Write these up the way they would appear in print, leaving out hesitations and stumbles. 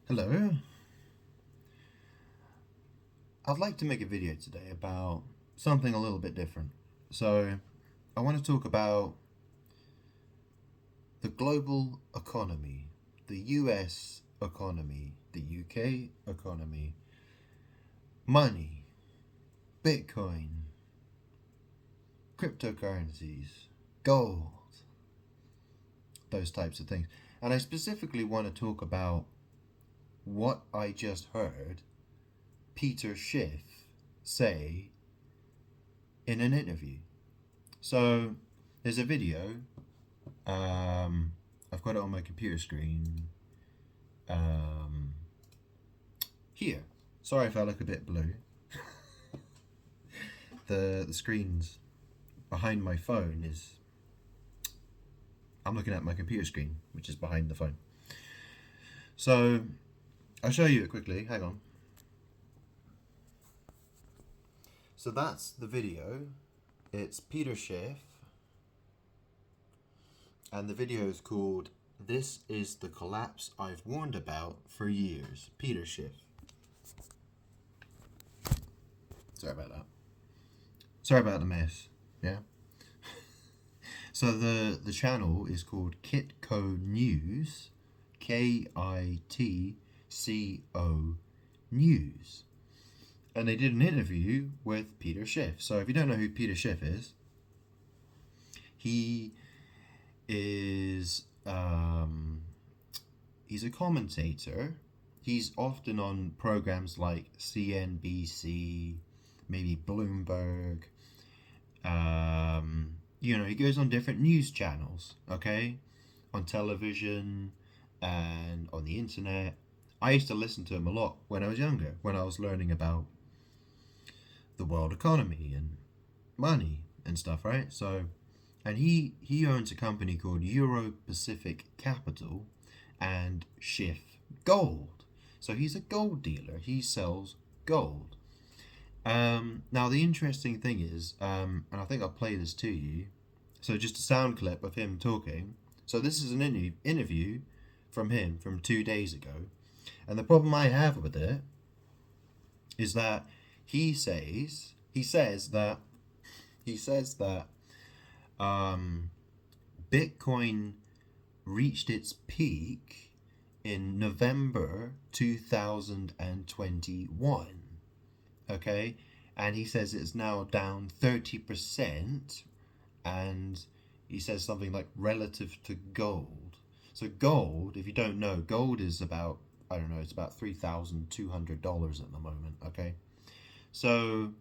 Hello. I'd like to make a video today about something a little bit different. So, I want to talk about the global economy, the US economy, the UK economy, money, Bitcoin, cryptocurrencies, gold, those types of things. And I specifically want to talk about what I just heard Peter Schiff say in an interview. So there's a video. I've got it on my computer screen. Here. Sorry if I look a bit blue. The screen's behind my phone is. I'm looking at my computer screen, which is behind the phone. So I'll show you it quickly. Hang on. So that's the video. It's Peter Schiff. And the video is called "This is the Collapse I've Warned About for Years." Peter Schiff. Sorry about that. Sorry about the mess. Yeah. So the channel is called Kitco News. KITCO News. And they did an interview with Peter Schiff. So if you don't know who Peter Schiff is, he is he's a commentator. He's often on programs like CNBC, maybe Bloomberg. He goes on different news channels, okay, on television and on the internet. I used to listen to him a lot when I was younger, when I was learning about the world economy and money and stuff, right? So, and he owns a company called Euro Pacific Capital and Schiff Gold. So he's a gold dealer. He sells gold. Now the interesting thing is, and I think I'll play this to you. So just a sound clip of him talking. So this is an interview from him from 2 days ago. And the problem I have with it is that he says that Bitcoin reached its peak in November 2021. Okay? And he says it's now down 30%, and he says something like relative to gold. So gold, if you don't know, gold is about, I don't know, it's about $3,200 at the moment, okay? So,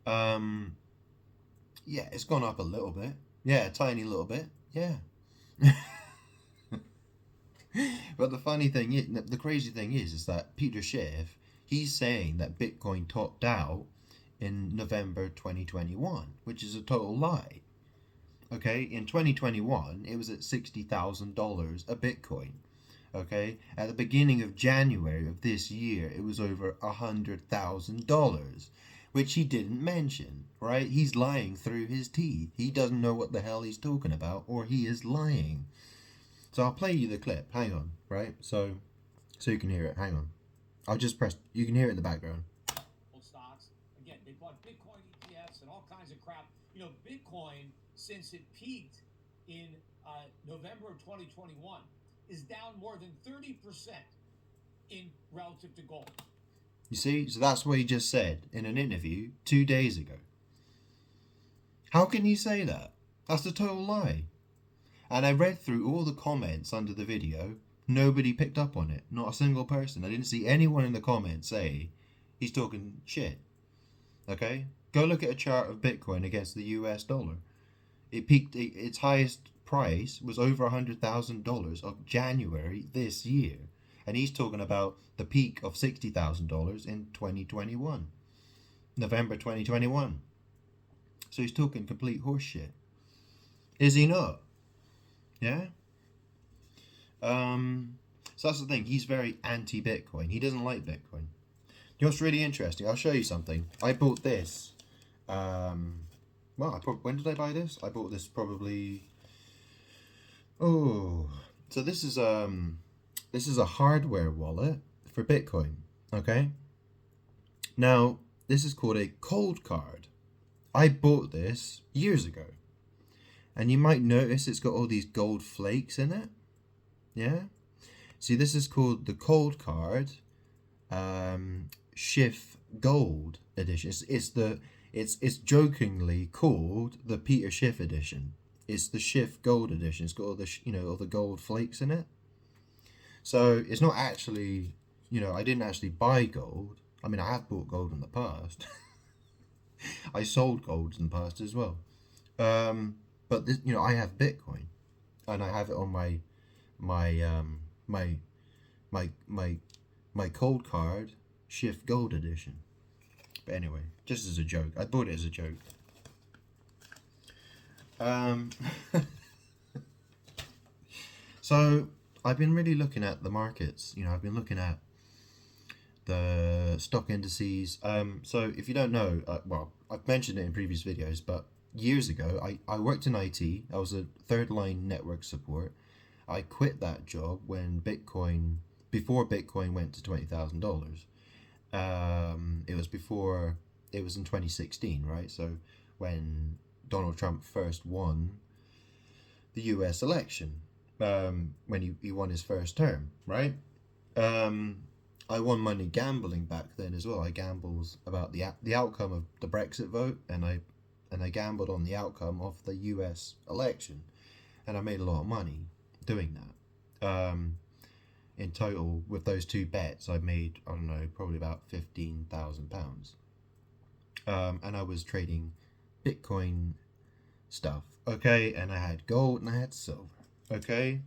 yeah, it's gone up a little bit. Yeah, a tiny little bit. Yeah. But the funny thing is, the crazy thing is that Peter Schiff, he's saying that Bitcoin topped out in November 2021, which is a total lie. Okay, in 2021, it was at $60,000 a Bitcoin. Okay, at the beginning of January of this year, it was over $100,000, which he didn't mention, right? He's lying through his teeth. He doesn't know what the hell he's talking about, or he is lying. So I'll play you the clip. Hang on, right? So you can hear it. Hang on. I'll just press. You can hear it in the background. Stocks. Again, they bought Bitcoin ETFs and all kinds of crap. Bitcoin, since it peaked in November of 2021, is down more than 30% in relative to gold. You see? So that's what he just said in an interview 2 days ago. How can he say that? That's a total lie. And I read through all the comments under the video. Nobody picked up on it. Not a single person. I didn't see anyone in the comments say he's talking shit. Okay? Go look at a chart of Bitcoin against the US dollar. It peaked, its highest price was over $100,000 of January this year. And he's talking about the peak of $60,000 in 2021. November 2021. So he's talking complete horseshit. Is he not? Yeah? So that's the thing. He's very anti-Bitcoin. He doesn't like Bitcoin. You know what's really interesting? I'll show you something. I bought this. When did I buy this? I bought this probably. Oh, so this is a hardware wallet for Bitcoin. Okay. Now, this is called a cold card. I bought this years ago. And you might notice it's got all these gold flakes in it. Yeah? See, this is called the cold card Schiff Gold edition. It's jokingly called the Peter Schiff edition. It's the Schiff Gold edition. It's got all the all the gold flakes in it. So it's not actually, I didn't actually buy gold. I mean, I have bought gold in the past. I sold gold in the past as well. But this, I have Bitcoin, and I have it on my my my cold card Schiff Gold edition. But anyway, just as a joke, I bought it as a joke. So I've been really looking at the markets. I've been looking at the stock indices. So if you don't know, well, I've mentioned it in previous videos, but years ago, I worked in IT. I was a third line network support. I quit that job when before Bitcoin went to $20,000. It was in 2016, right? So when Donald Trump first won the US election, when he won his first term, right? I won money gambling back then as well. I gambled about the outcome of the Brexit vote, and I gambled on the outcome of the US election, and I made a lot of money doing that. In total, with those two bets, I made, I don't know, probably about £15,000. And I was trading Bitcoin stuff, okay, and I had gold and I had silver, okay.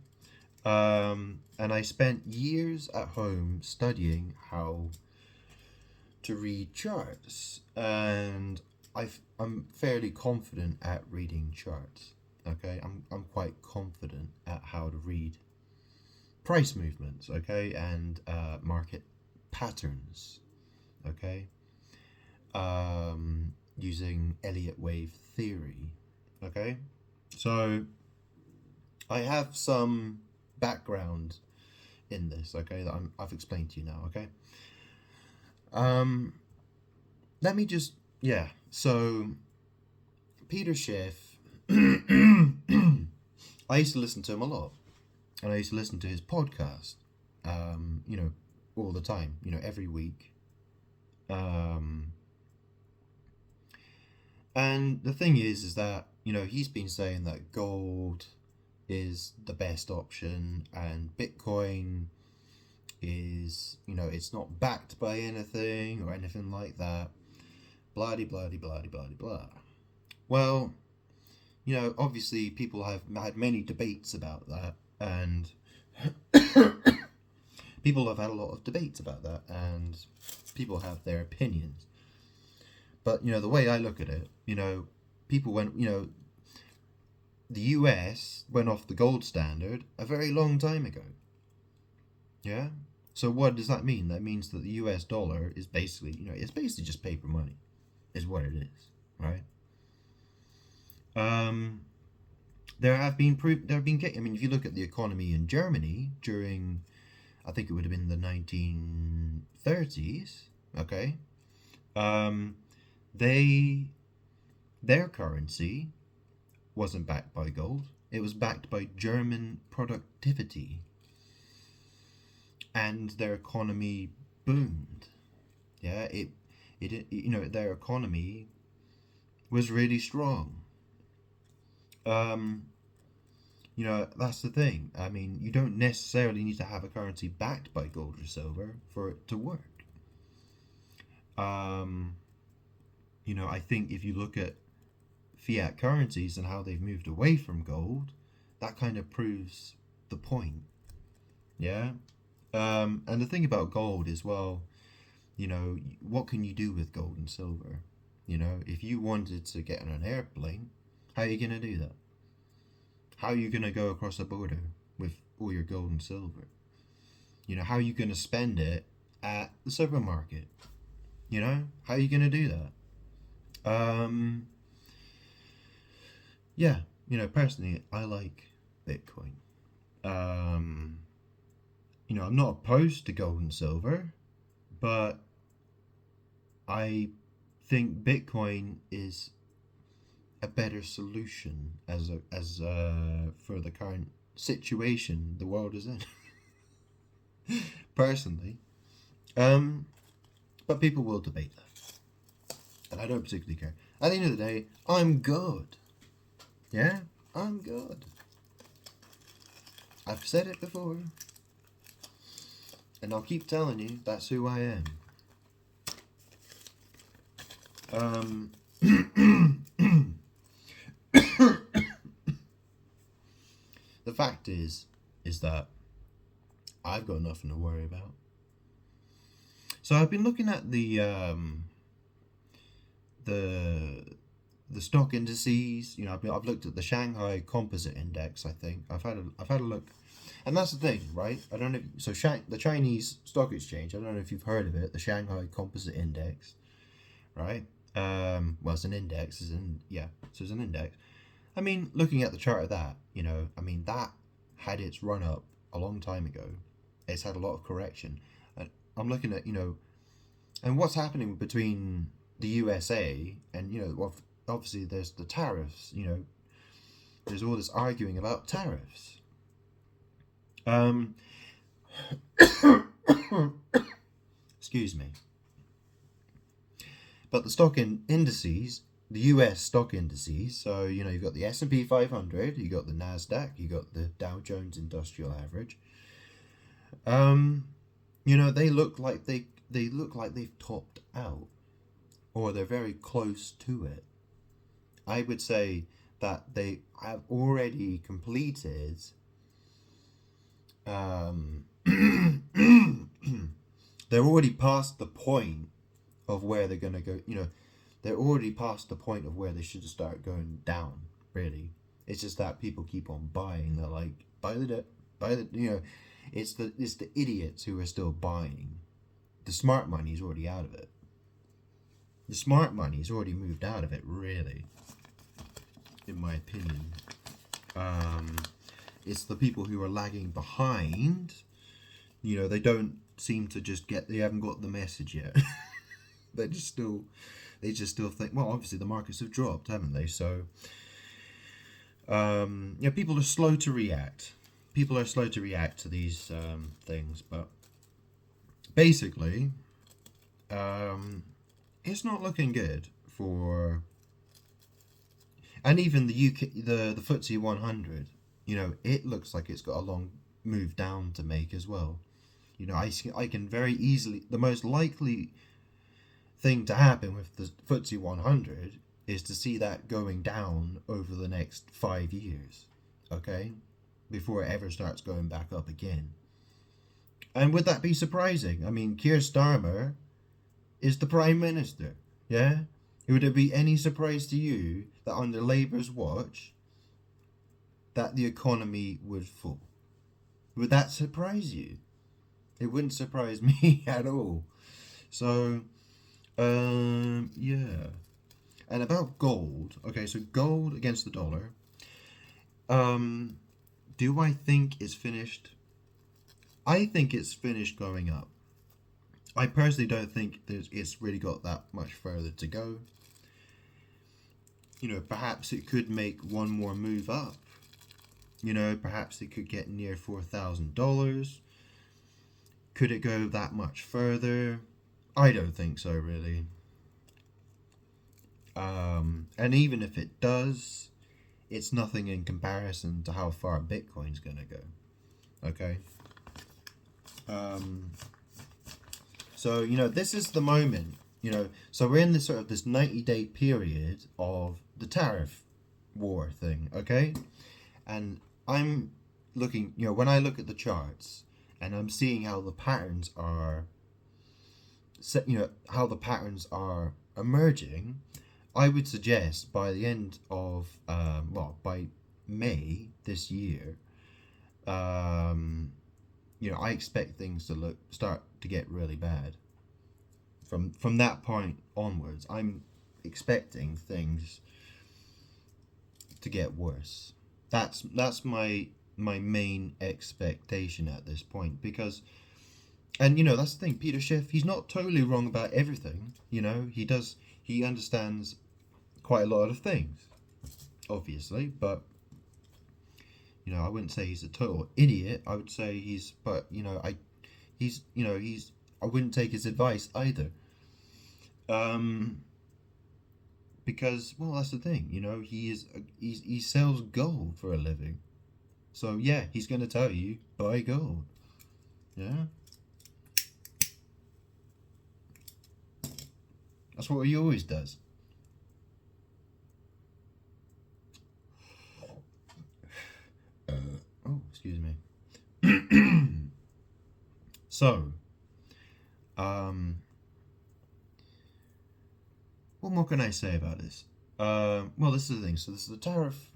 And I spent years at home studying how to read charts, and I'm fairly confident at reading charts. Okay, I'm quite confident at how to read price movements. Okay, and market patterns. Okay, using Elliott wave theory. Okay, so I have some background in this. Okay, that I've explained to you now. Okay, let me just So Peter Schiff. I used to listen to him a lot, and I used to listen to his podcast, all the time, every week. And the thing is that, he's been saying that gold is the best option, and Bitcoin is, it's not backed by anything or anything like that. Blah, blah, blah, blah, blah, blah. Well, obviously people have had many debates about that, and people have had a lot of debates about that, and people have their opinions. But, the way I look at it, people went, the US went off the gold standard a very long time ago. Yeah? So what does that mean? That means that the US dollar is basically, it's basically just paper money, is what it is, right? If you look at the economy in Germany during, I think it would have been the 1930s, okay, their currency wasn't backed by gold. It was backed by German productivity, and their economy boomed. Yeah, their economy was really strong. That's the thing. I mean, you don't necessarily need to have a currency backed by gold or silver for it to work. I think if you look at fiat currencies and how they've moved away from gold, that kind of proves the point. Yeah? And the thing about gold is, well, what can you do with gold and silver? If you wanted to get on an airplane, how are you going to do that? How are you going to go across a border with all your gold and silver? How are you going to spend it at the supermarket? How are you going to do that? Personally, I like Bitcoin. I'm not opposed to gold and silver, but I think Bitcoin is a better solution for the current situation the world is in. Personally, but people will debate that, and I don't particularly care. At the end of the day, I'm good. Yeah, I'm good. I've said it before, and I'll keep telling you that's who I am. The fact is that I've got nothing to worry about. So I've been looking at the the stock indices. I've looked at the Shanghai Composite Index. I think I've had a look, and that's the thing, right? I don't know. The Chinese Stock Exchange. I don't know if you've heard of it. The Shanghai Composite Index, right? Well, it's an index. So it's an index. I mean, looking at the chart of that, that had its run up a long time ago. It's had a lot of correction. And I'm looking at, and what's happening between the USA and, obviously there's the tariffs, there's all this arguing about tariffs. Excuse me. But the indices, the US stock indices, so you've got the S&P 500, you got the Nasdaq, you got the Dow Jones Industrial Average. They look like they've topped out, or they're very close to it. I would say that they have already completed. They're already past the point of where they're going to go. They're already past the point of where they should start going down. Really, it's just that people keep on buying. They're like, buy the dip, buy the. It's the idiots who are still buying. The smart money's already out of it. The smart money's already moved out of it. Really, in my opinion, it's the people who are lagging behind. They don't seem to just get. They haven't got the message yet. They just still think, well, obviously the markets have dropped, haven't they? So people are slow to react. People are slow to react to these things, but basically it's not looking good for, and even the UK, the FTSE 100, it looks like it's got a long move down to make as well. I can very easily, the most likely thing to happen with the FTSE 100 is to see that going down over the next 5 years, okay, before it ever starts going back up again. And would that be surprising? I mean, Keir Starmer is the Prime Minister, yeah? Would it be any surprise to you that under Labour's watch that the economy would fall? Would that surprise you? It wouldn't surprise me at all. So yeah. And about gold, okay, so gold against the dollar. Do I think it's finished? I think it's finished going up. I personally don't think it's really got that much further to go. Perhaps it could make one more move up. Perhaps it could get near $4,000. Could it go that much further? I don't think so, really. And even if it does, it's nothing in comparison to how far Bitcoin's going to go. Okay? So, this is the moment, so we're in this sort of this 90-day period of the tariff war thing, okay? And I'm looking, when I look at the charts and I'm seeing how the patterns are, how the patterns are emerging, I would suggest by the end of, by May this year, I expect things to start to get really bad. From that point onwards, I'm expecting things to get worse. That's my my main expectation at this point, because, and that's the thing, Peter Schiff, he's not totally wrong about everything. He understands quite a lot of things, obviously, but I wouldn't say he's a total idiot. I would say I wouldn't take his advice either. Because, well, that's the thing, he sells gold for a living. So yeah, he's going to tell you buy gold. Yeah, that's what he always does. Oh, excuse me. So, what more can I say about this? Well, this is the thing. So this is the tariff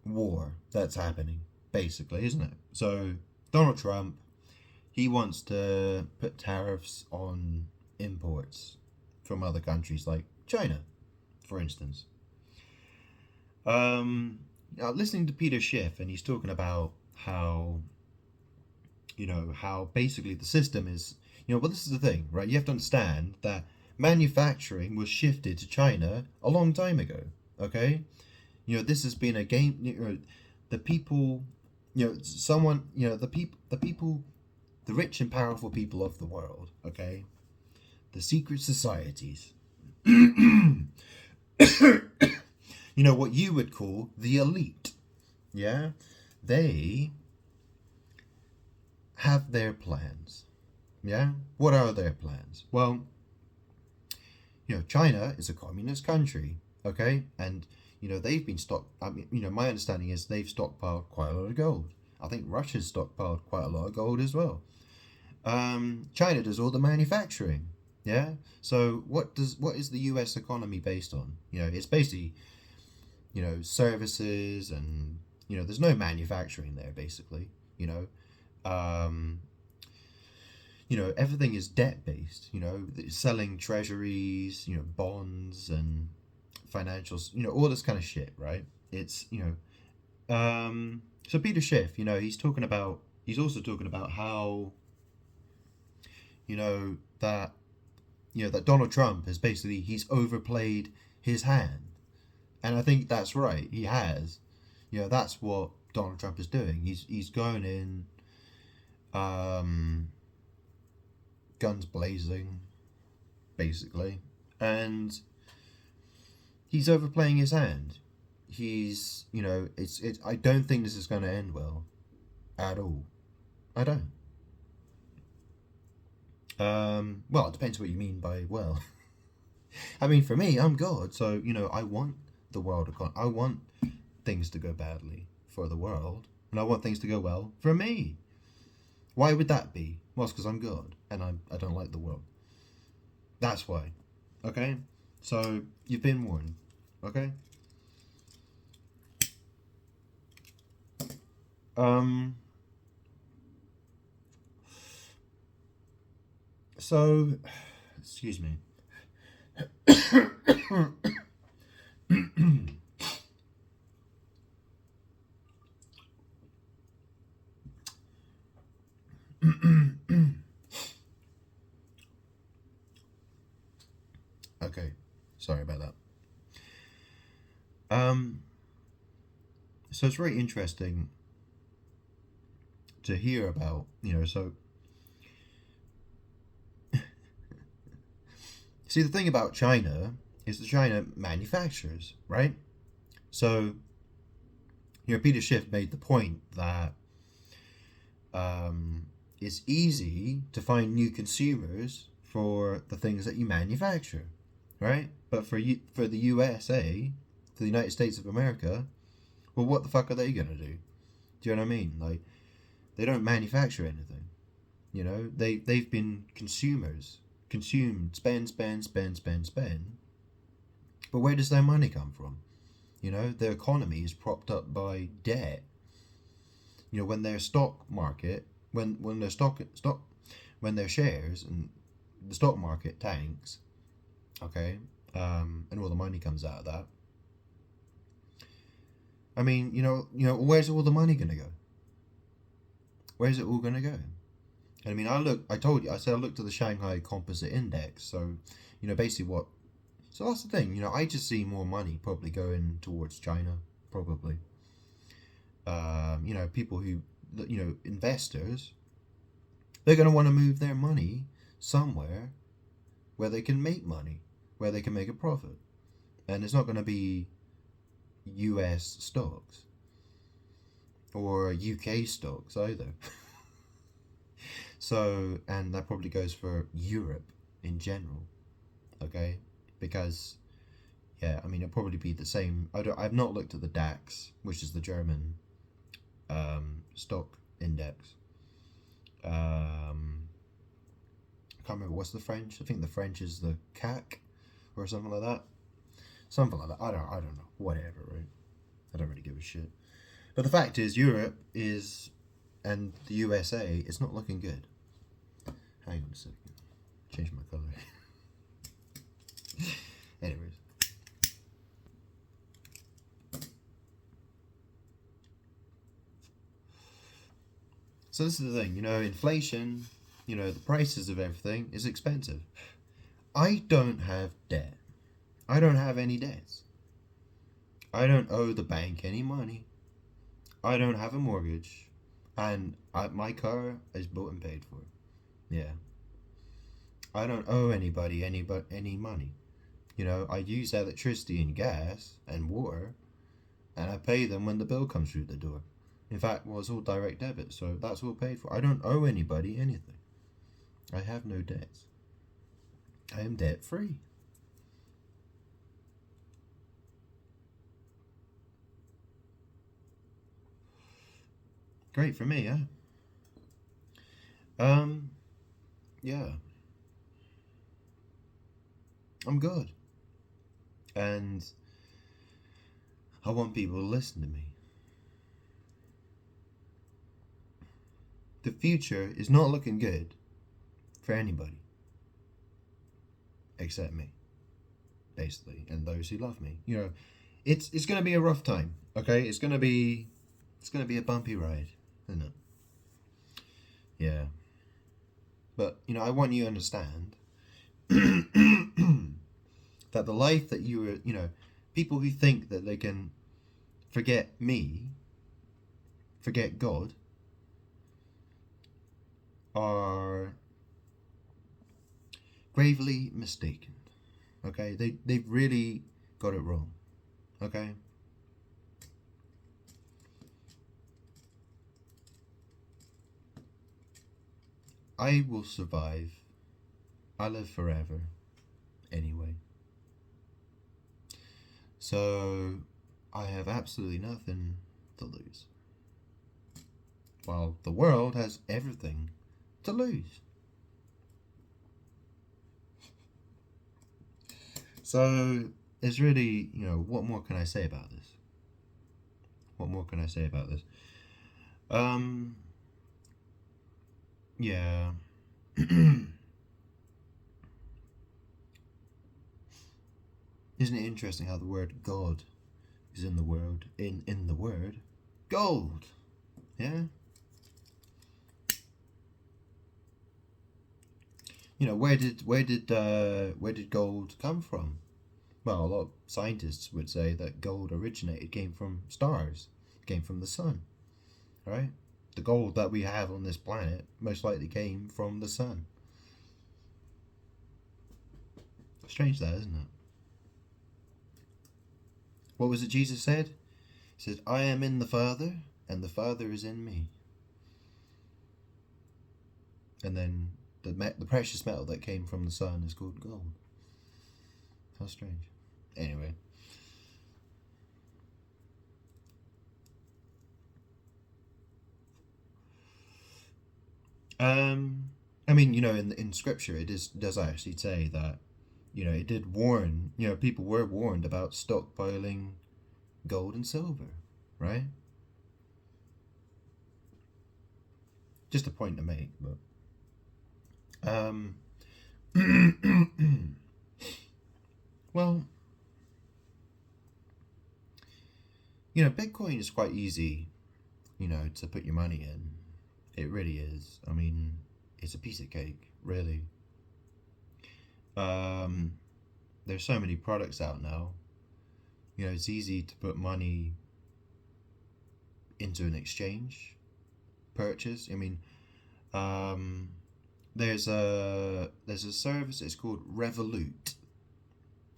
war that's happening, basically, isn't it? So Donald Trump, he wants to put tariffs on imports from other countries like China, for instance. Listening to Peter Schiff, and he's talking about how how basically the system is, well, this is the thing, right? You have to understand that manufacturing was shifted to China a long time ago. Okay, this has been a game. The people, someone, the people, the rich and powerful people of the world. Okay, the secret societies. What you would call the elite. Yeah, they have their plans. Yeah, what are their plans? Well, China is a communist country, okay, and they've been stock. I mean, my understanding is they've stockpiled quite a lot of gold. I think Russia's stockpiled quite a lot of gold as well. China does all the manufacturing. Yeah. So what is the U.S. economy based on? It's basically services, and there's no manufacturing there basically. Everything is debt based. Selling treasuries, bonds and financials, all this kind of shit, right? It's so Peter Schiff, he's also talking about how that that Donald Trump has basically he's overplayed his hand, and I think that's right. He has. That's what Donald Trump is doing. He's going in, guns blazing, basically, and he's overplaying his hand. He's it's I don't think this is going to end well, at all. I don't. Well, it depends what you mean by well. I mean, for me, I'm God, so I want the world I want things to go badly for the world, and I want things to go well for me. Why would that be? Well, it's because I'm God, and I don't like the world. That's why. Okay? So, you've been warned. Okay? So, excuse me. Okay, sorry about that. So it's very interesting to hear about, so see, the thing about China is that China manufactures, right? So, Peter Schiff made the point that it's easy to find new consumers for the things that you manufacture, right? But for the USA, for the United States of America, well, what the fuck are they gonna do? Do you know what I mean? Like, they don't manufacture anything. They've been consumers, consumed, spend, spend, spend, spend, spend. But where does their money come from? Their economy is propped up by debt. When their stock market, when their when their shares and the stock market tanks, okay, and all the money comes out of that, I mean, where's all the money gonna go? Where's it all gonna go? I mean, I told you, I said I looked at the Shanghai Composite Index. So, basically what. So that's the thing. I just see more money probably going towards China, probably. People who, investors, they're going to want to move their money somewhere where they can make money, where they can make a profit. And it's not going to be US stocks or UK stocks either. So, and that probably goes for Europe in general, okay? Because, yeah, I mean, it'll probably be the same. I've not looked at the DAX, which is the German stock index. I can't remember what's the French. I think the French is the CAC or something like that. Something like that. I don't know. Whatever, right? I don't really give a shit. But the fact is, Europe is, and the USA is not looking good. Hang on a second. Change my color. Anyways. So this is the thing, inflation, the prices of everything is expensive. I don't have debt. I don't have any debts. I don't owe the bank any money. I don't have a mortgage. And my car is bought and paid for. Yeah. I don't owe anybody any money. I use electricity and gas and water, and I pay them when the bill comes through the door. In fact, well, it's all direct debit, so that's all paid for. I don't owe anybody anything. I have no debts. I am debt free. Great for me, huh? Yeah. I'm good. And I want people to listen to me. The future is not looking good for anybody except me, basically, and those who love me. It's going to be a rough time. Okay, it's going to be a bumpy ride, isn't it? Yeah. But I want you to understand that the life that you were, people who think that they can forget me, forget God, are gravely mistaken. Okay? They've really got it wrong. Okay? I will survive. I live forever. Anyway. So, I have absolutely nothing to lose. While the world has everything to lose. So, it's really, what more can I say about this? What more can I say about this? Yeah. Isn't it interesting how the word God is in the word gold? Yeah. Where did gold come from? Well, a lot of scientists would say that gold came from stars, came from the sun, right? The gold that we have on this planet most likely came from the sun. Strange that, isn't it? What was it Jesus said? He said, I am in the Father, and the Father is in me. And then the precious metal that came from the sun is called gold. How strange. Anyway. I mean, in Scripture, it does actually say that, it did warn, people were warned about stockpiling gold and silver, right? Just a point to make, but well, Bitcoin is quite easy, to put your money in. It really is. I mean, it's a piece of cake, really. Um, there's so many products out now. It's easy to put money into an exchange purchase. I mean, um, there's a service. It's called Revolut.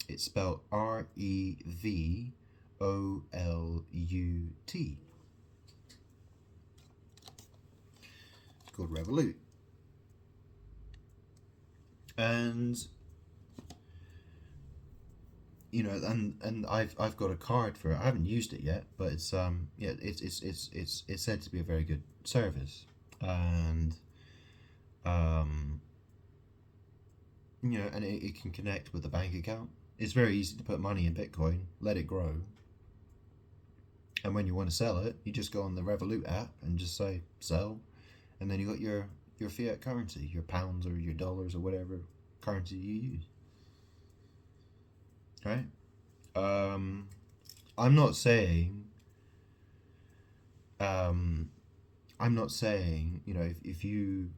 It's spelled Revolut. It's called Revolut, and I've got a card for it. I haven't used it yet, but it's said to be a very good service, and um, and it can connect with a bank account. It's very easy to put money in Bitcoin, let it grow, and when you want to sell it, you just go on the Revolut app and just say sell, and then you got your fiat currency, your pounds or your dollars or whatever currency you use. Right? I'm not saying um, if you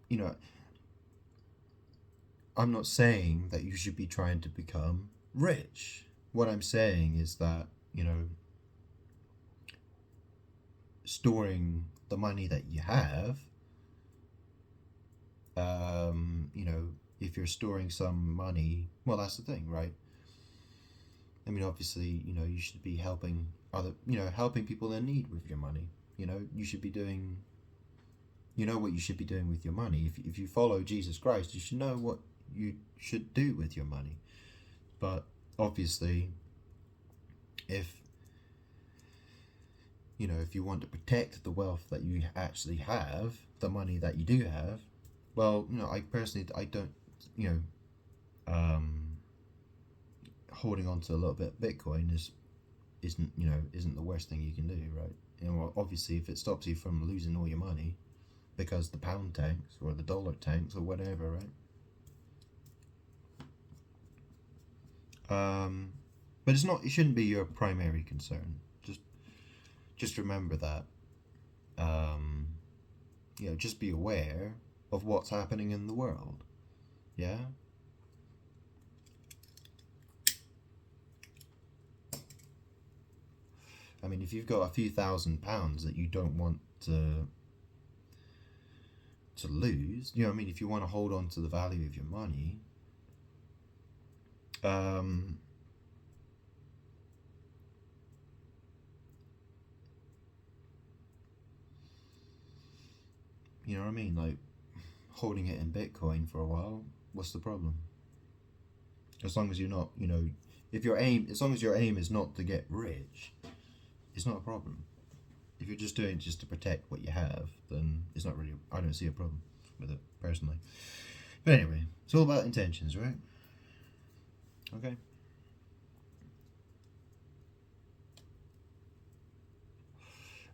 know I'm not saying that you should be trying to become rich. What I'm saying is that, storing the money that you have, if you're storing some money, well, that's the thing, right? I mean, obviously, you should be helping helping people in need with your money. You should be doing, what you should be doing with your money. If you follow Jesus Christ, you should know what you should do with your money. But obviously, if if you want to protect the wealth that you actually have, the money that you do have, well, I personally, I don't, holding on to a little bit of Bitcoin isn't the worst thing you can do, right? Well, obviously, if it stops you from losing all your money because the pound tanks or the dollar tanks or whatever, right? But it shouldn't be your primary concern. Just remember that. Just be aware of what's happening in the world. Yeah. I mean, if you've got a few £1,000s that you don't want to lose, I mean, if you want to hold on to the value of your money, you know what I mean? Like, holding it in Bitcoin for a while, what's the problem? As long as you're not, as long as your aim is not to get rich, it's not a problem. If you're just doing it just to protect what you have, then it's not really, I don't see a problem with it, personally. But anyway, it's all about intentions, right? Okay.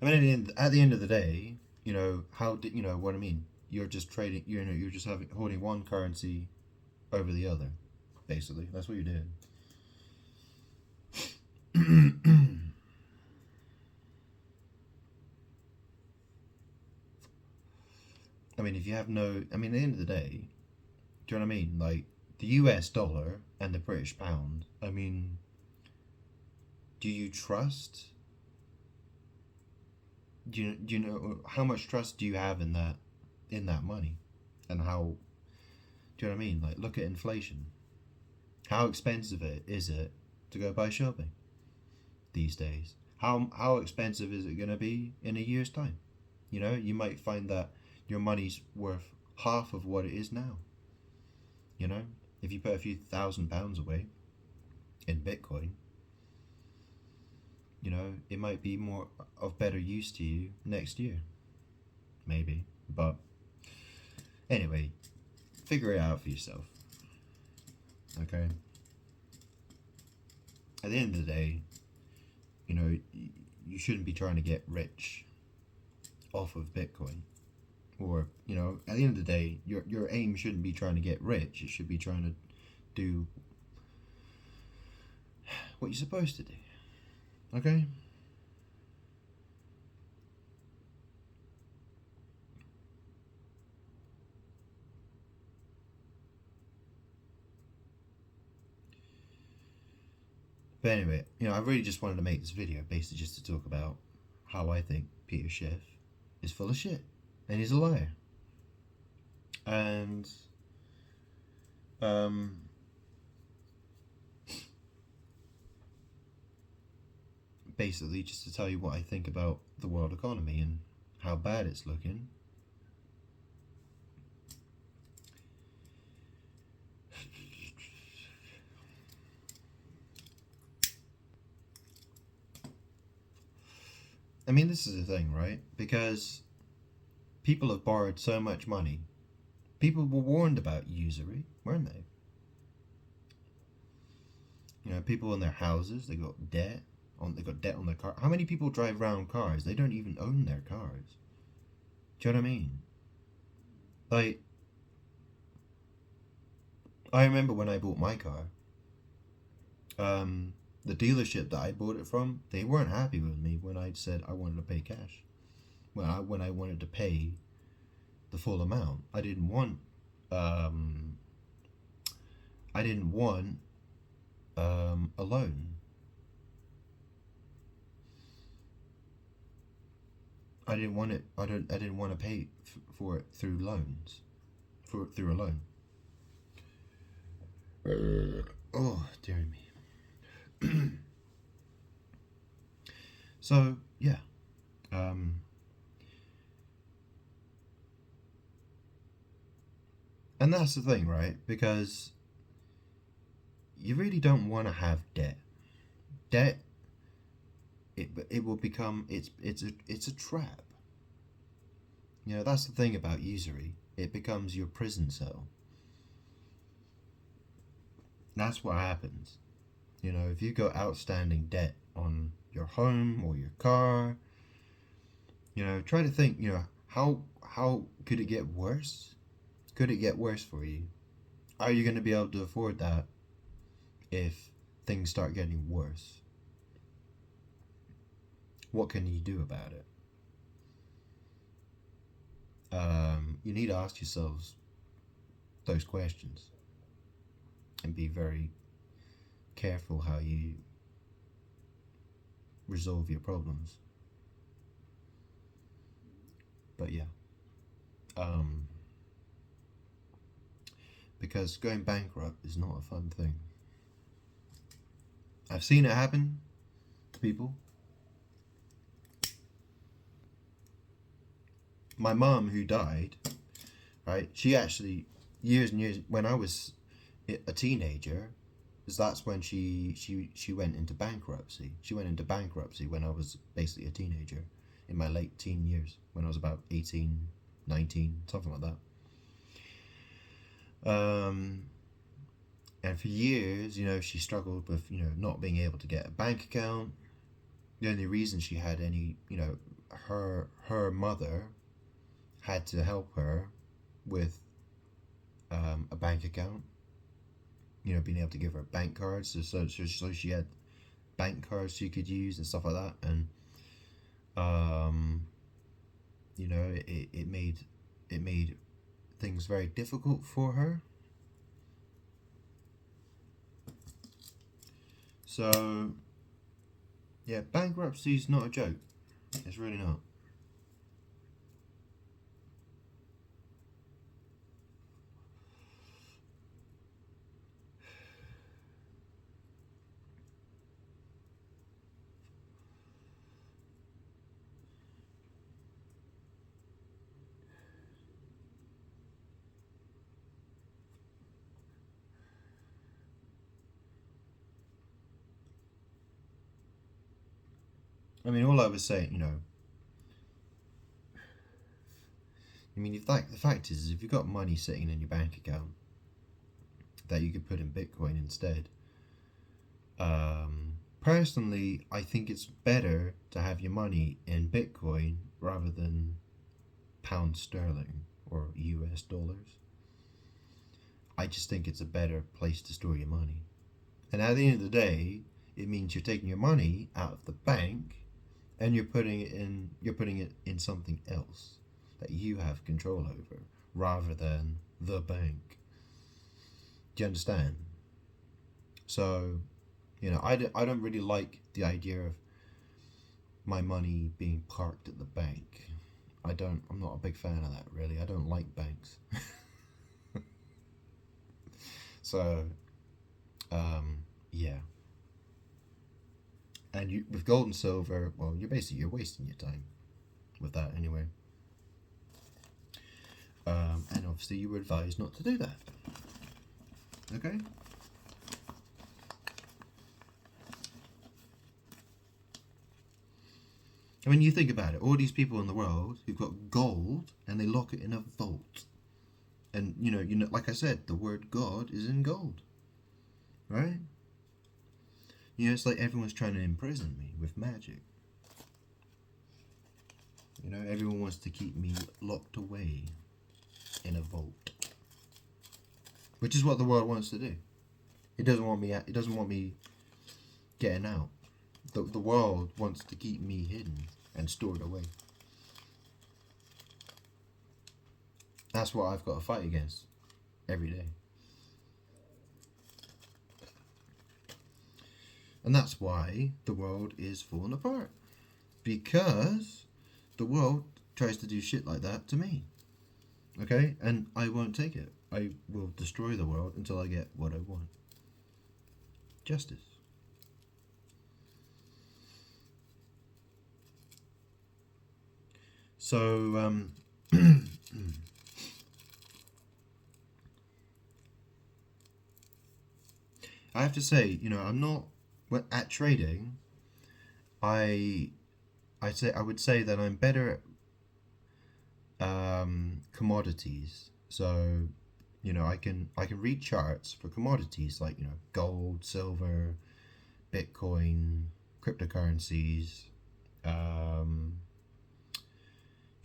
I mean, at the end of the day, how did what I mean? You're just trading. You're just holding one currency over the other. Basically, that's what you're doing. I mean, if you have no, I mean, at the end of the day, do you know what I mean? Like the U.S. dollar and the British pound. I mean, do you trust? Do you know how much trust do you have in that money, and how? Do you know what I mean? Like, look at inflation. How expensive is it to go buy shopping these days? How expensive is it going to be in a year's time? You might find that your money's worth half of what it is now. If you put a few £1,000s away in Bitcoin, it might be more of better use to you next year. Maybe. But anyway, figure it out for yourself. Okay? At the end of the day, you shouldn't be trying to get rich off of Bitcoin. Or, at the end of the day, your aim shouldn't be trying to get rich. It should be trying to do what you're supposed to do. Okay? But anyway, I really just wanted to make this video basically just to talk about how I think Peter Schiff is full of shit and he's a liar. And basically just to tell you what I think about the world economy and how bad it's looking. I mean, this is the thing, right? Because people have borrowed so much money. People were warned about usury, weren't they? People in their houses, they got debt. They got debt on their car. How many people drive around cars? They don't even own their cars. Do you know what I mean? Like, I remember when I bought my car. The dealership that I bought it from, they weren't happy with me when I said I wanted to pay cash. When I wanted to pay the full amount, I didn't want a loan. I didn't want it. I didn't want to pay for it through loans, through a loan. Oh dear me. So yeah, and that's the thing, right? Because you really don't want to have debt. Debt, it will become it's a trap. That's the thing about usury. It becomes your prison cell. That's what happens. If you got outstanding debt on your home or your car, try to think, how could it get worse? Could it get worse for you? Are you going to be able to afford that if things start getting worse? What can you do about it? You need to ask yourselves those questions and be very careful how you resolve your problems. But yeah, because going bankrupt is not a fun thing. I've seen it happen to people. My mom, who died, right? She actually, years and years, when I was a teenager, because that's when she went into bankruptcy. She went into bankruptcy when I was basically a teenager, in my late teen years, when I was about 18, 19, something like that. And for years, she struggled with, not being able to get a bank account. The only reason she had any, her mother had to help her with a bank account. Being able to give her bank cards, so she had bank cards she could use and stuff like that, and it made things very difficult for her. So yeah, bankruptcy is not a joke. It's really not. I mean, all I was saying, I mean, the fact is, if you've got money sitting in your bank account that you could put in Bitcoin instead, personally, I think it's better to have your money in Bitcoin rather than pound sterling or US dollars. I just think it's a better place to store your money. And at the end of the day, It means you're taking your money out of the bank and you're putting it in something else that you have control over rather than the bank. Do you understand? So, I don't really like the idea of my money being parked at the bank. I'm not a big fan of that, really. I don't like banks. So, yeah. And with gold and silver, well, you're wasting your time with that anyway. And obviously, you were advised not to do that. Okay? I mean, you think about it. All these people in the world who've got gold and they lock it in a vault. And like I said, the word God is in gold, right? It's like everyone's trying to imprison me with magic. Everyone wants to keep me locked away in a vault, which is what the world wants to do. It doesn't want me. It doesn't want me getting out. The world wants to keep me hidden and stored away. That's what I've got to fight against every day. And that's why the world is falling apart. Because the world tries to do shit like that to me. Okay? And I won't take it. I will destroy the world until I get what I want. Justice. So, I have to say, I'm not at trading. I would say that I'm better at commodities. So, I can read charts for commodities like gold, silver, Bitcoin, cryptocurrencies.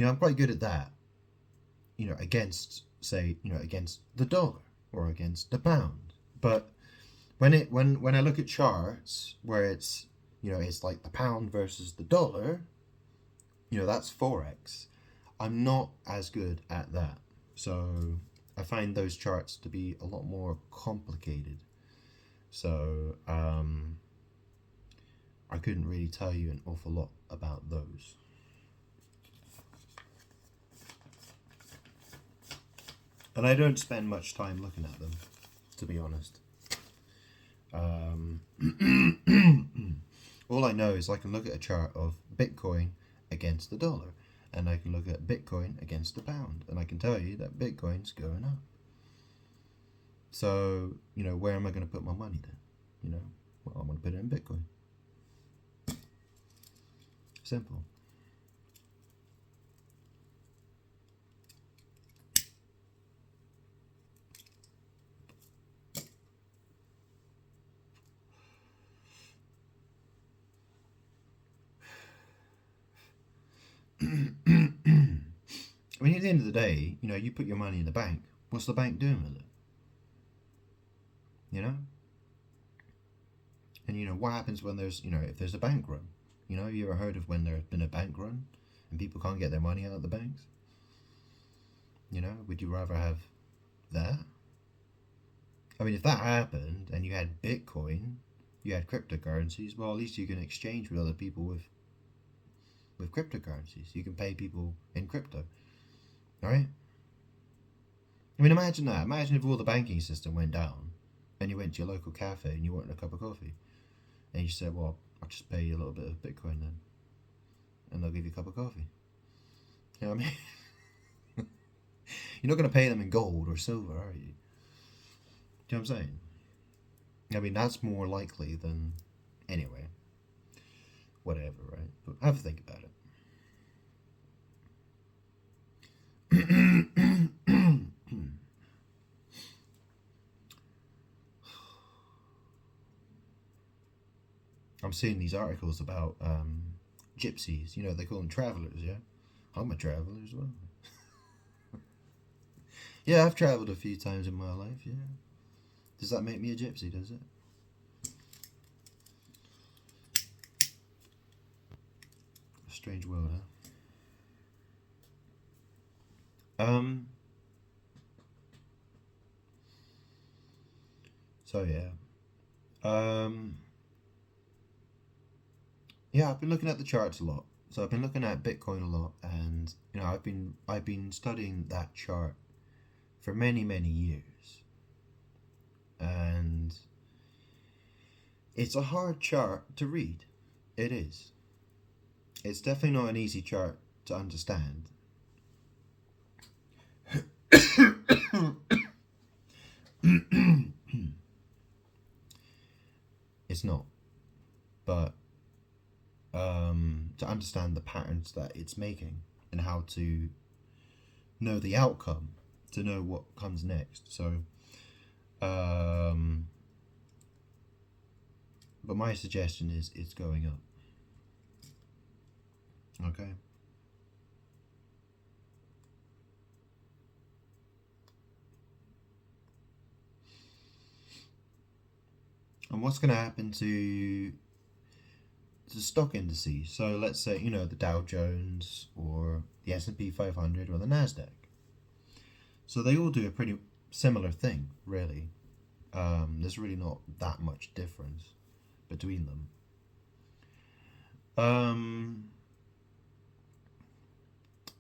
I'm quite good at that. Against against the dollar or against the pound. But when I look at charts where it's it's like the pound versus the dollar, that's forex. I'm not as good at that. So I find those charts to be a lot more complicated. So I couldn't really tell you an awful lot about those. And I don't spend much time looking at them, to be honest. All I know is I can look at a chart of Bitcoin against the dollar, and I can look at Bitcoin against the pound, and I can tell you that Bitcoin's going up. So, where am I going to put my money then? Well, I'm going to put it in Bitcoin. Simple. I mean, at the end of the day, you put your money in the bank. What's the bank doing with it? And what happens when there's, if there's a bank run? Have you ever heard of when there's been a bank run and people can't get their money out of the banks? Would you rather have that? I mean, if that happened and you had Bitcoin, you had cryptocurrencies, well, at least you can exchange with other people with cryptocurrencies. You can pay people in crypto. Alright? I mean, imagine that. Imagine if all the banking system went down and you went to your local cafe and you wanted a cup of coffee. And you said, well, I'll just pay you a little bit of Bitcoin then. And they'll give you a cup of coffee. You know what I mean? You're not going to pay them in gold or silver, are you? Do you know what I'm saying? I mean, that's more likely than... Anyway. Whatever, right? But have a think about it. I'm seeing these articles about gypsies. They call them travelers, yeah? I'm a traveler as well. Yeah, I've traveled a few times in my life, yeah. Does that make me a gypsy, does it? strange world, huh? So yeah. Um. Yeah, I've been looking at the charts a lot. So I've been looking at Bitcoin a lot, and I've been studying that chart for many years, and it's a hard chart to read. It is. It's definitely not an easy chart to understand. It's not, but to understand the patterns that it's making and how to know the outcome, to know what comes next. So, um, but my suggestion is it's going up. Okay. And what's going to happen to the stock indices? So let's say the Dow Jones or the S&P 500 or the Nasdaq. So they all do a pretty similar thing, really. There's really not that much difference between them.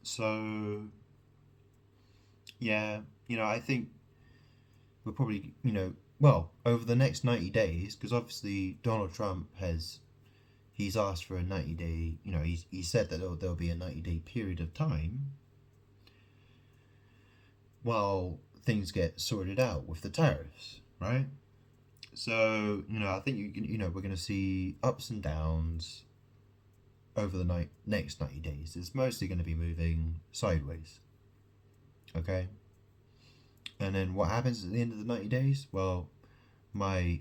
So yeah, I think we'll probably, well, over the next 90 days, because obviously Donald Trump he's asked for a 90-day, he said that there'll be a 90-day period of time while things get sorted out with the tariffs, right? So, I think we're going to see ups and downs over the next 90 days. It's mostly going to be moving sideways. Okay? And then what happens at the end of the 90 days? Well, my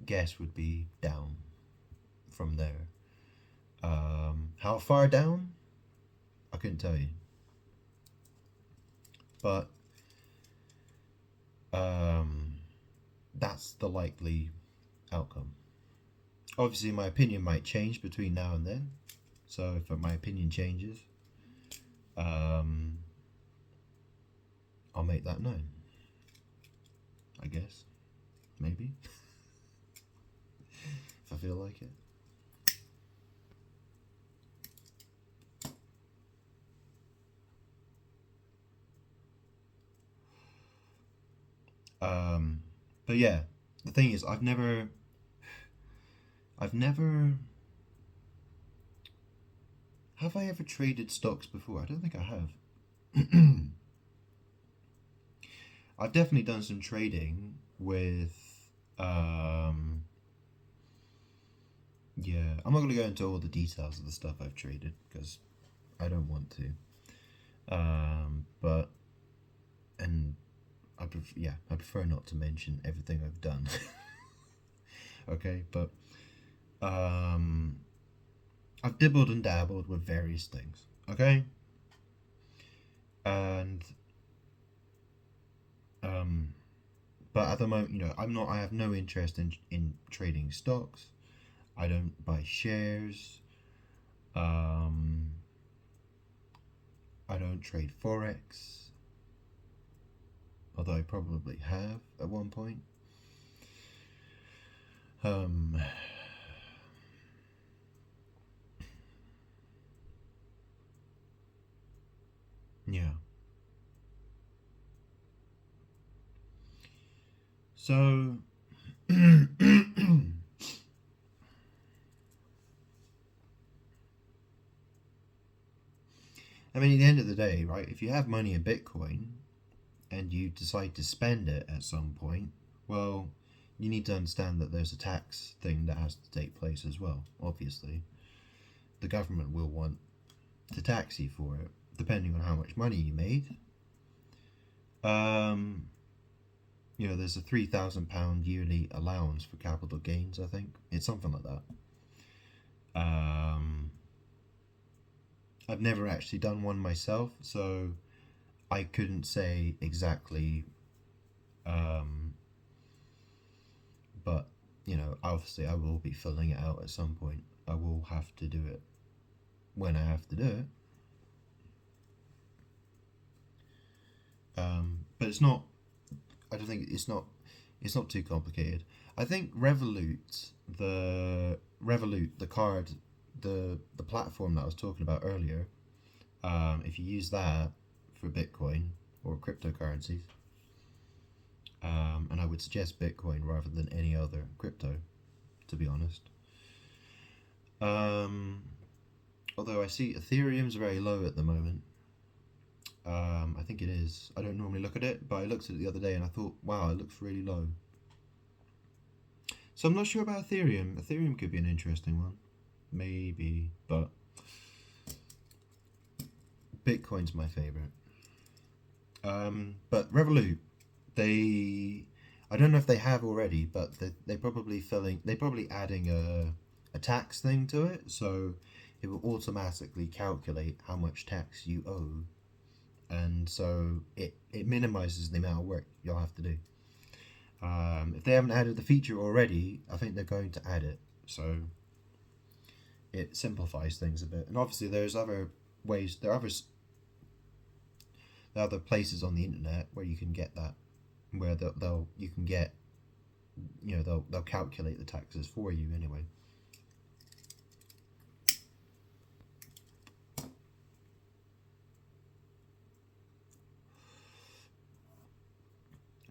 guess would be down from there. How far down? I couldn't tell you. But that's the likely outcome. Obviously, my opinion might change between now and then. So if my opinion changes, I'll make that known. I guess. Maybe. If I feel like it. But yeah, the thing is, I've never. Have I ever traded stocks before? I don't think I have. I've definitely done some trading with. Yeah, I'm not going to go into all the details of the stuff I've traded because I don't want to. But and I prefer not to mention everything I've done. Okay, but I've dibbled and dabbled with various things. Okay, and but at the moment, I have no interest in trading stocks. I don't buy shares. I don't trade forex, although I probably have at one point. Yeah. So, I mean, at the end of the day, right, if you have money in Bitcoin and you decide to spend it at some point, well, you need to understand that there's a tax thing that has to take place as well, obviously. The government will want to tax you for it, depending on how much money you made. There's a £3,000 yearly allowance for capital gains, I think. It's something like that. I've never actually done one myself, so I couldn't say exactly. But, obviously I will be filling it out at some point. I will have to do it. when I have to do it. But it's not. I don't think it's not. It's not too complicated. I think Revolut, the card, the platform that I was talking about earlier. If you use that for Bitcoin or cryptocurrencies, and I would suggest Bitcoin rather than any other crypto, to be honest. Um, Although I see Ethereum's very low at the moment. I think it is. I don't normally look at it, but I looked at it the other day and I thought, wow, it looks really low. So I'm not sure about Ethereum. Ethereum could be an interesting one. Maybe, but Bitcoin's my favorite. But Revolut, I don't know if they have already, but they probably adding a tax thing to it, so it will automatically calculate how much tax you owe, and so it minimizes the amount of work you'll have to do. If they haven't added the feature already, I think they're going to add it, so it simplifies things a bit. And obviously, there's other ways. There are other places on the internet where you can get that, where they'll you can get, they'll calculate the taxes for you anyway.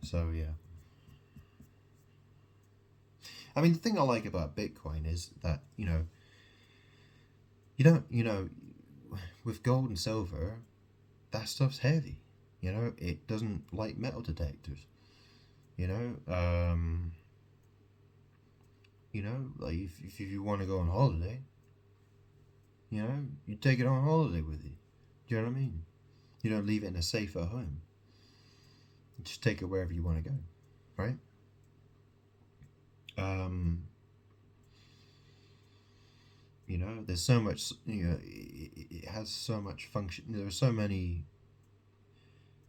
So yeah. I mean, the thing I like about Bitcoin is that, you don't, with gold and silver, that stuff's heavy. It doesn't like metal detectors. You know, um, like if you want to go on holiday, you take it on holiday with you. Do you know what I mean? You don't leave it in a safe at home. You just take it wherever you want to go, right? Um, there's so much. It has so much function. There's so many.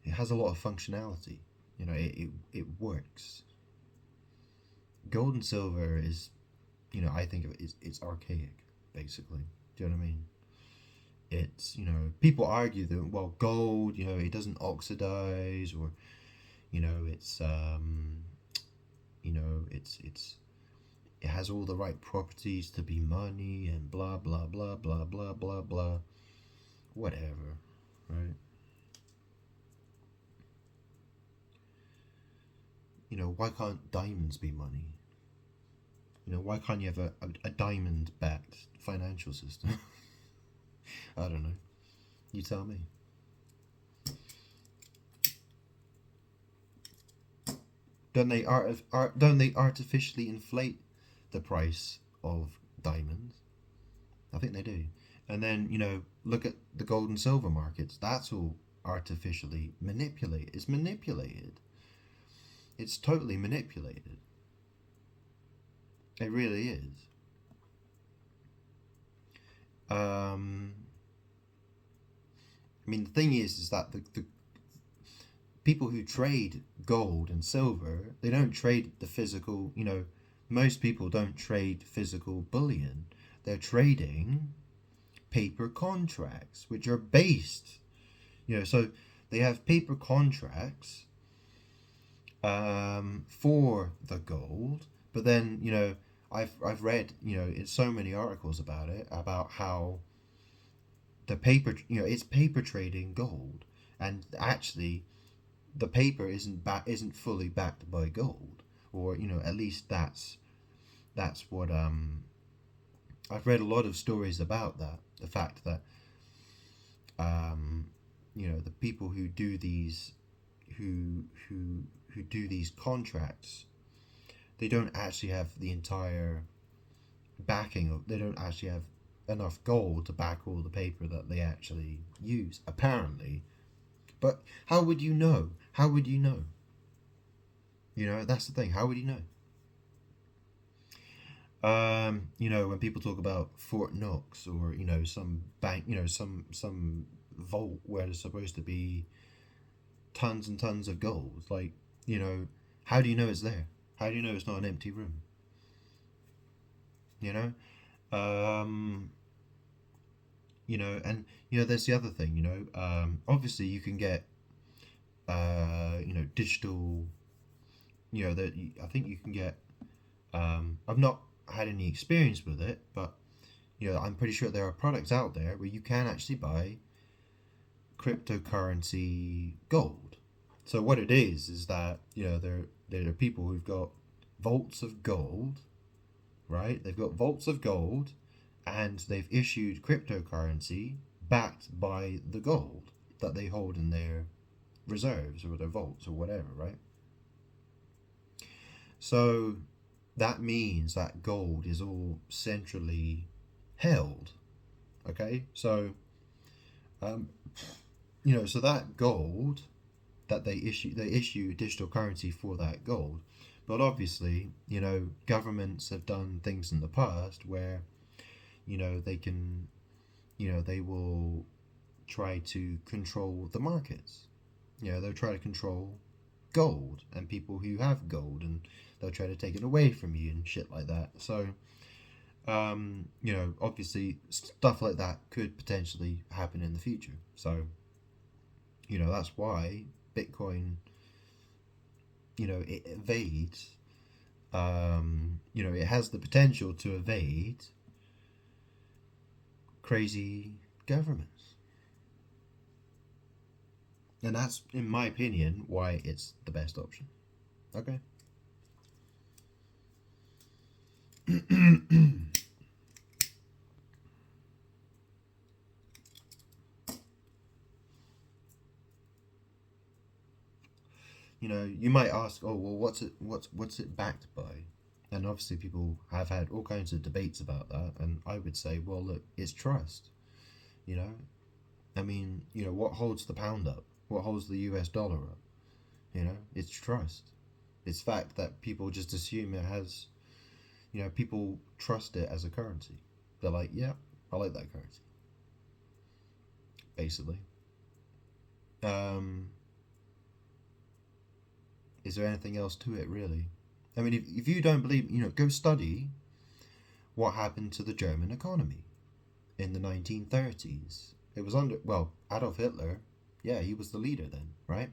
It has a lot of functionality. It works. Gold and silver is, I think of it, it's archaic, basically. Do you know what I mean? It's, people argue that, well, gold, it doesn't oxidize, or, it's, it has all the right properties to be money and blah, blah, blah, blah, blah, blah, blah, whatever, right? Why can't diamonds be money? Why can't you have a diamond backed financial system? I don't know. You tell me. Don't they artificially inflate the price of diamonds? I think they do. And then, look at the gold and silver markets. That's all artificially manipulated. It's manipulated. It's totally manipulated. It really is. I mean, the thing is that the people who trade gold and silver, they don't trade the physical, most people don't trade physical bullion. They're trading paper contracts, which are based, so they have paper contracts for the gold, but then, I've read, in so many articles about it, about how the paper, it's paper trading gold, and actually the paper isn't fully backed by gold, or at least that's what I've read a lot of stories about that. The fact that the people who do these who do these contracts, they don't actually have the entire backing of. They don't actually have enough gold to back all the paper that they actually use, apparently. But how would you know? How would you know? That's the thing. How would you know? When people talk about Fort Knox, or some bank, some vault where there's supposed to be tons and tons of gold, like, how do you know it's there? How do you know it's not an empty room? You know, um, And there's the other thing. Obviously you can get digital. That I think you can get. I've not had any experience with it, but I'm pretty sure there are products out there where you can actually buy cryptocurrency gold. So what it is that there are people who've got vaults of gold, right? They've got vaults of gold, and they've issued cryptocurrency backed by the gold that they hold in their reserves or their vaults or whatever, right? So that means that gold is all centrally held. Okay, so so that gold that they issue digital currency for that gold. But obviously, governments have done things in the past where, they can, they will try to control the markets. They'll try to control gold and people who have gold, and they'll try to take it away from you and shit like that. So, obviously stuff like that could potentially happen in the future. So, that's why Bitcoin, it evades, it has the potential to evade crazy governments. And that's, in my opinion, why it's the best option. Okay. You might ask, oh well, what's it backed by? And obviously people have had all kinds of debates about that, and I would say, well, look, it's trust. You know, I mean, what holds the pound up? What holds the US dollar up? It's trust. It's fact that people just assume it has, people trust it as a currency. They're like, yeah, I like that currency. Basically. Um, is there anything else to it, really? I mean, if you don't believe, go study what happened to the German economy in the 1930s. It was under, well, Adolf Hitler, yeah, he was the leader then, right?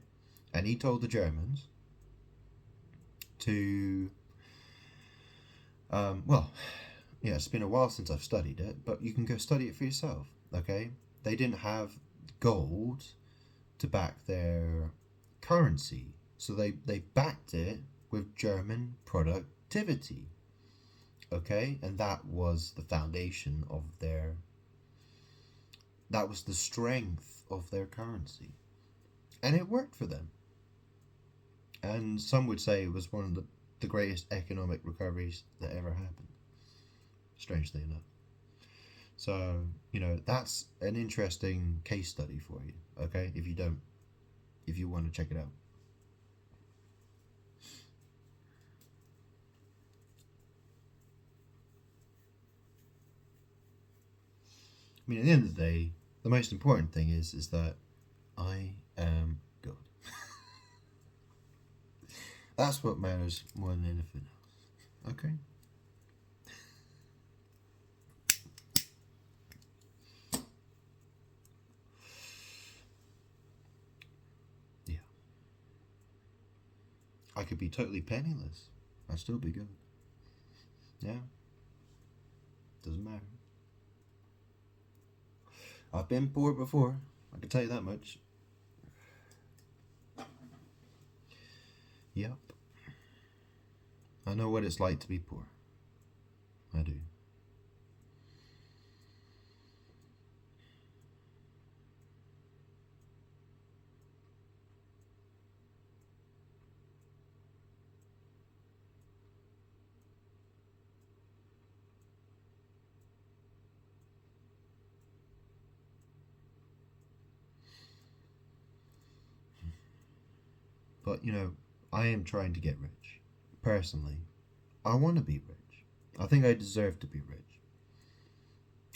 And he told the Germans to, well, yeah, it's been a while since I've studied it, but you can go study it for yourself, okay? They didn't have gold to back their currency, so they backed it with German productivity, okay? And that was the foundation of that was the strength of their currency. And it worked for them. And some would say it was one of the greatest economic recoveries that ever happened, strangely enough. So, that's an interesting case study for you, okay? If you want to check it out. I mean, at the end of the day, the most important thing is that I am God. That's what matters more than anything else. Okay? Yeah. I could be totally penniless. I'd still be good. Yeah. Doesn't matter. I've been poor before. I can tell you that much. Yep. I know what it's like to be poor. I do. But, I am trying to get rich. Personally, I want to be rich. I think I deserve to be rich.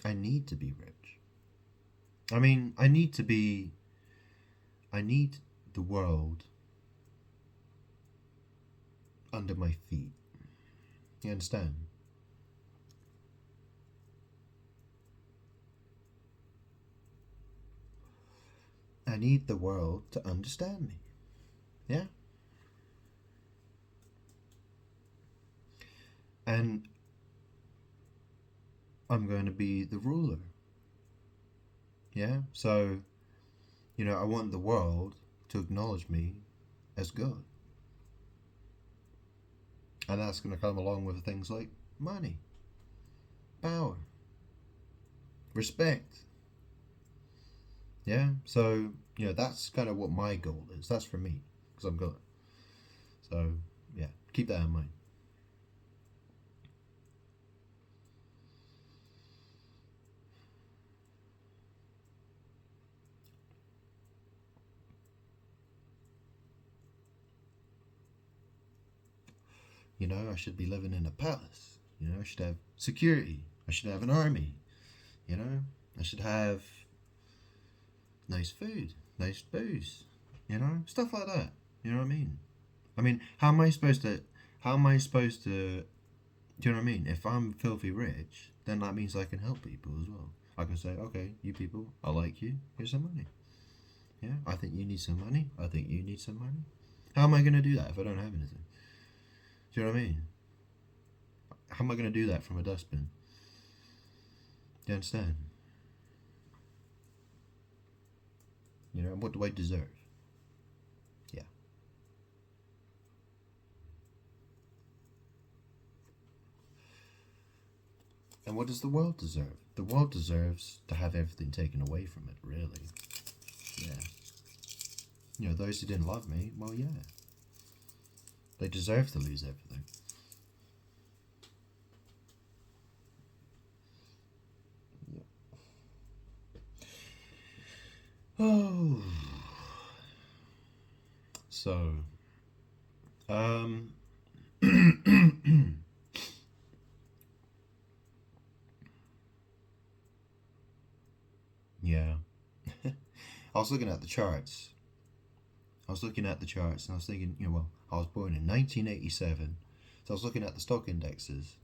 I need to be rich. I mean, I need the world under my feet. You understand? I need the world to understand me. Yeah? And I'm going to be the ruler. Yeah? So, I want the world to acknowledge me as God. And that's going to come along with things like money, power, respect. Yeah? So, that's kind of what my goal is. That's for me, because I'm God. So, yeah, keep that in mind. I should be living in a palace. I should have security. I should have an army. I should have nice food, nice booze, stuff like that. You know what I mean? I mean, how am I supposed to? How am I supposed to? Do you know what I mean? If I'm filthy rich, then that means I can help people as well. I can say, okay, you people, I like you. Here's some money. Yeah, I think you need some money. I think you need some money. How am I going to do that if I don't have anything? Do you know what I mean? How am I going to do that from a dustbin? Do you understand? What do I deserve? Yeah. And what does the world deserve? The world deserves to have everything taken away from it, really. Yeah. Those who didn't love me, well, yeah. They deserve to lose everything. Yeah. Oh. So, yeah. I was looking at the charts. And I was thinking, I was born in 1987. So I was looking at the stock indexes,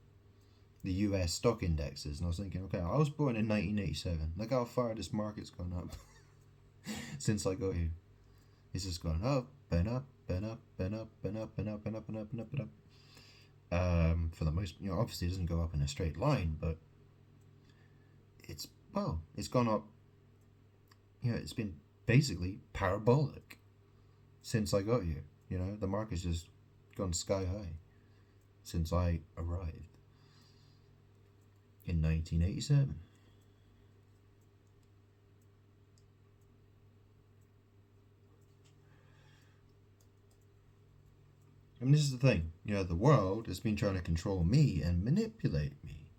the US stock indexes, and I was thinking, okay, I was born in 1987. Look how far this market's gone up since I got here. It's just gone up and up and up and up and up and up and up and up and up and up. For the most, obviously it doesn't go up in a straight line, but it's gone up. It's been basically parabolic since I got here. The market's just gone sky high since I arrived in 1987. And this is the thing, the world has been trying to control me and manipulate me.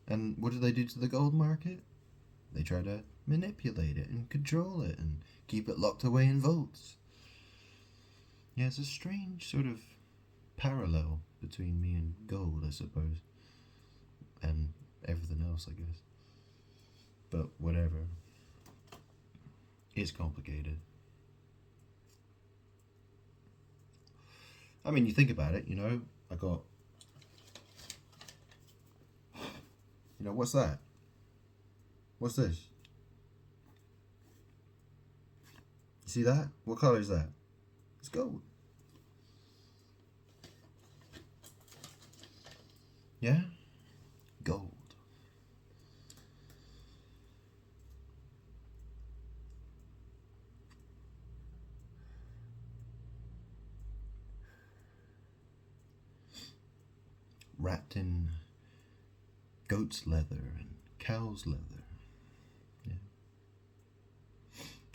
And what do they do to the gold market? They try to manipulate it and control it and keep it locked away in vaults. Yeah, it's a strange sort of parallel between me and gold, I suppose. And everything else, I guess. But whatever. It's complicated. I mean, you think about it, I got. What's that? What's this? You see that? What color is that? It's gold. Yeah? Gold. Wrapped in goat's leather and cow's leather. Yeah.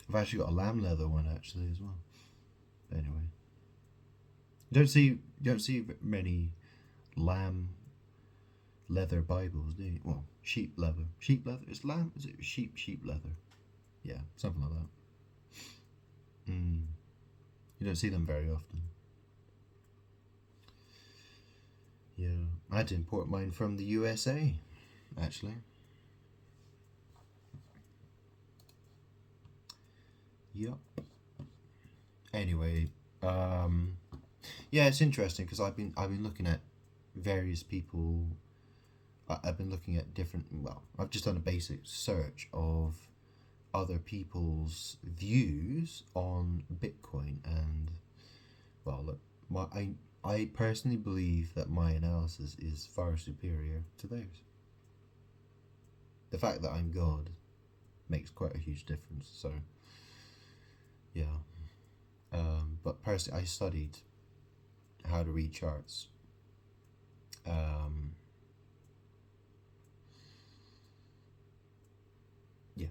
I've actually got a lamb leather one actually as well. But anyway. You don't see many lamb leather Bibles, do you? Well, sheep leather. Sheep leather? Is it sheep leather? Yeah, something like that. You don't see them very often. Yeah. I had to import mine from the USA, actually. Yep. Anyway, yeah, it's interesting because I've been looking at various people. I've been looking at different. Well, I've just done a basic search of other people's views on Bitcoin, and well, look, I personally believe that my analysis is far superior to theirs. The fact that I'm God makes quite a huge difference. So, yeah. But personally, I studied how to read charts. Um, yeah.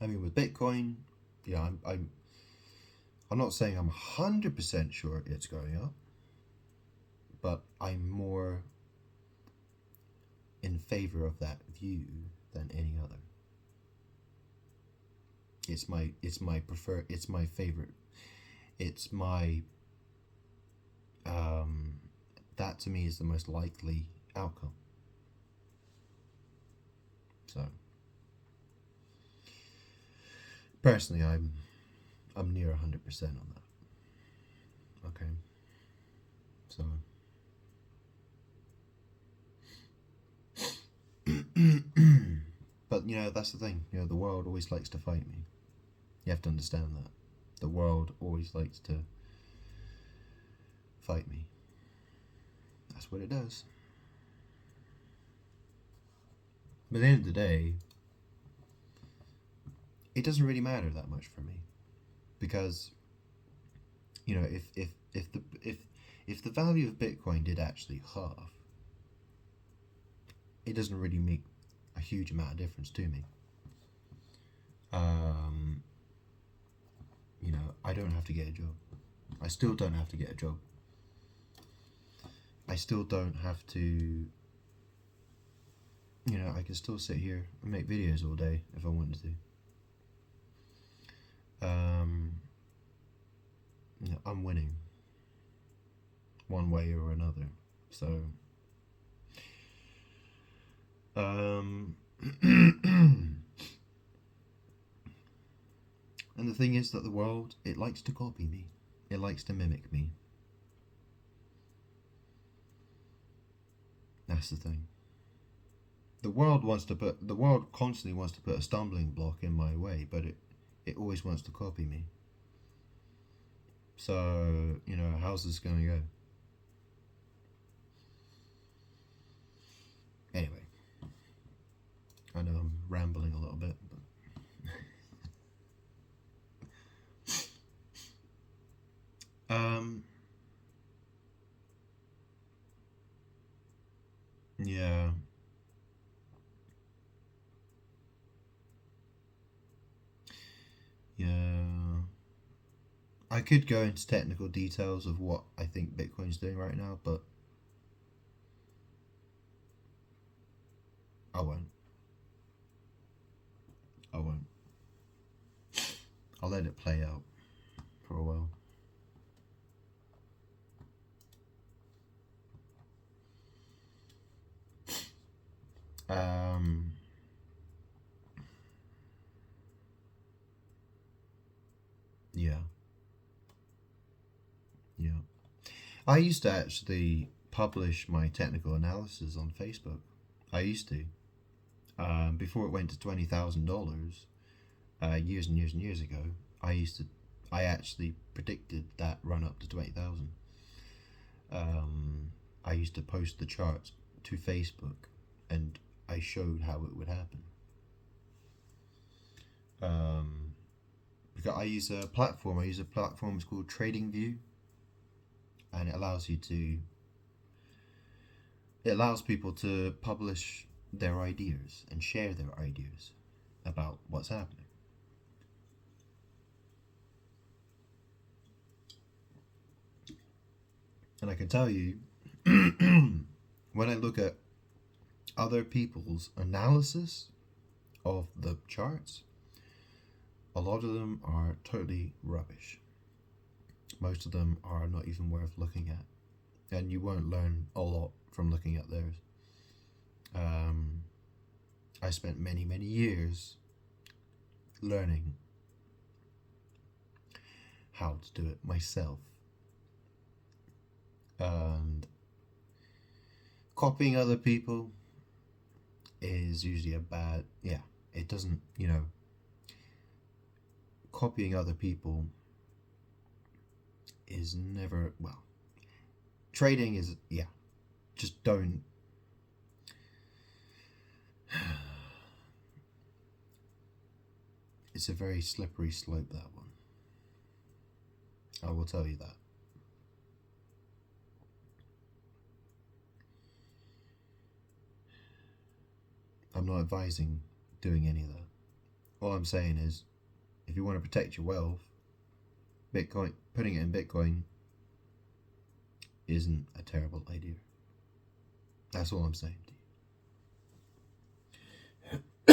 I mean, with Bitcoin, yeah, I'm not saying I'm 100% sure it's going up, but I'm more in favor of that view than any other. It's my favorite. It's my that to me is the most likely outcome. So personally, I'm near 100% on that. Okay, so but that's the thing. The world always likes to fight me. You have to understand that the world always likes to fight me. That's what it does. But at the end of the day, it doesn't really matter that much for me, because if the value of Bitcoin did actually halve, it doesn't really make a huge amount of difference to me. I don't have to get a job. I still don't have to get a job. I still don't have to. I can still sit here and make videos all day if I wanted to. I'm winning one way or another. So, and the thing is that the world, it likes to copy me. It likes to mimic me. That's the thing. The world constantly wants to put a stumbling block in my way, but it always wants to copy me. So, how's this going to go? Anyway, I know I'm rambling a little bit, but yeah. Yeah. I could go into technical details of what I think Bitcoin's doing right now, but I won't. I won't. I'll let it play out for a while. Yeah. Yeah. I used to actually publish my technical analysis on Facebook. I used to. Before it went to $20,000, years and years and years ago, I actually predicted that run up to 20,000. I used to post the charts to Facebook, and I showed how it would happen. Because I use a platform. It's called TradingView, and it allows people to publish their ideas and share their ideas about what's happening. And I can tell you, when I look at other people's analysis of the charts, a lot of them are totally rubbish. Most of them are not even worth looking at, and you won't learn a lot from looking at theirs. I spent many, many years learning how to do it myself, and copying other people, is usually a bad, yeah, it doesn't, you know, copying other people is never, well, trading is, yeah, just don't. It's a very slippery slope, that one. I will tell you that. I'm not advising doing any of that. All I'm saying is, if you want to protect your wealth, Bitcoin, putting it in Bitcoin isn't a terrible idea. That's all I'm saying to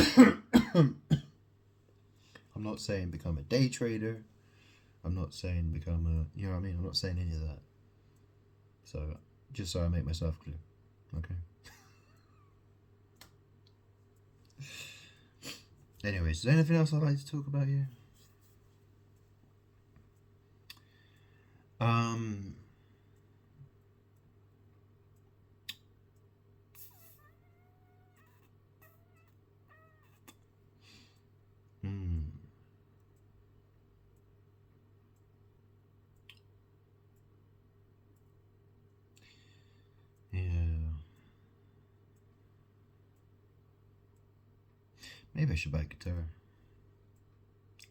you. I'm not saying become a day trader. I'm not saying become a, you know what I mean? I'm not saying any of that. So, just so I make myself clear. Okay? Anyways, is there anything else I'd like to talk about here? Um, hmm. Yeah. Maybe I should buy a guitar.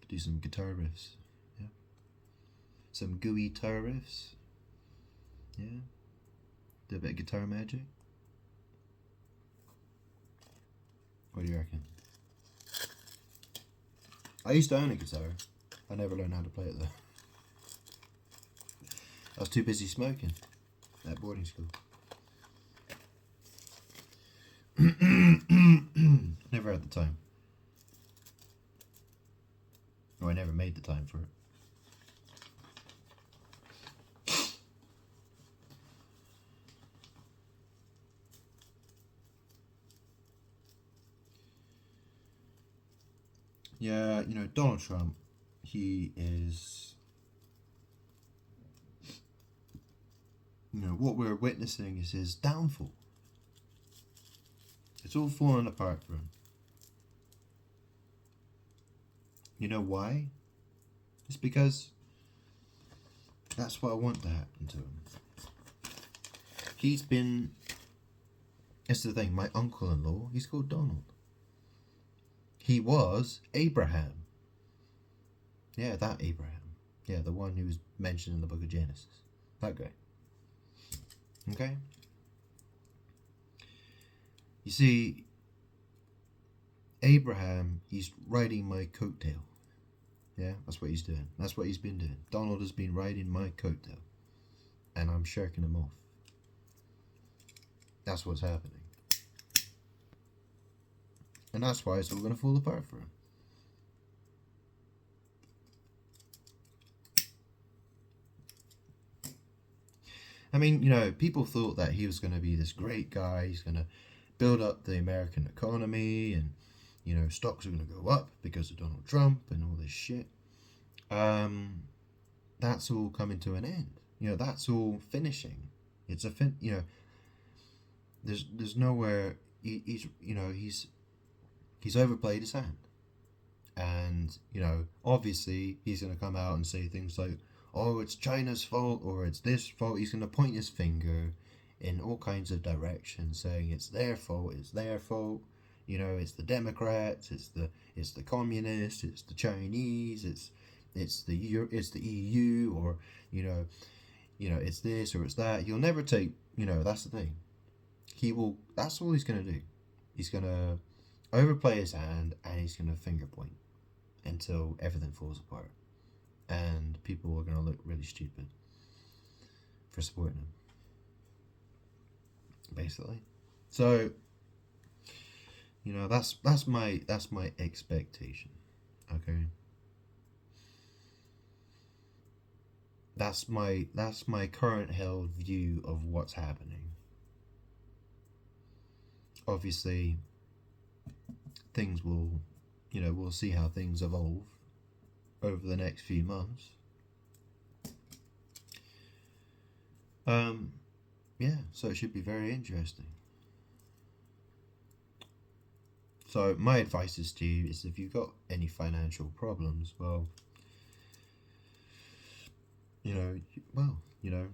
Do some guitar riffs. Yeah. Some gooey guitar riffs. Yeah. Do a bit of guitar magic. What do you reckon? I used to own a guitar. I never learned how to play it though. I was too busy smoking at boarding school. Never had the time. Or I never made the time for it. Yeah, you know, Donald Trump, he is, you know, what we're witnessing is his downfall. It's all falling apart for him. You know why? It's because that's what I want to happen to him. He's been, it's the thing, my uncle-in-law, he's called Donald. He was Abraham. Yeah, that Abraham. Yeah, the one who was mentioned in the book of Genesis. That guy. Okay? You see, Abraham, he's riding my coattail. Yeah, that's what he's doing. That's what he's been doing. Donald has been riding my coattail. And I'm shirking him off. That's what's happening. And that's why it's all going to fall apart for him. I mean, you know, people thought that he was going to be this great guy. He's going to build up the American economy and, you know, stocks are going to go up because of Donald Trump and all this shit. That's all coming to an end. You know, that's all finishing. It's a you know, there's nowhere he's you know, he's overplayed his hand. And, you know, obviously he's going to come out and say things like, oh, it's China's fault or it's this fault. He's going to point his finger in all kinds of directions saying it's their fault, you know, it's the Democrats, it's the communists, it's the Chinese, it's the EU, or you know, it's this or it's that. He'll never take, you know, that's the thing. That's all he's going to do. He's going to overplay his hand and he's going to finger point until everything falls apart. And people are going to look really stupid for supporting him. Basically. So, you know, that's my expectation. Okay? That's my current held view of what's happening. Obviously, things will, you know, we'll see how things evolve over the next few months. Yeah, so it should be very interesting. So my advice is to you is if you've got any financial problems, well, you know,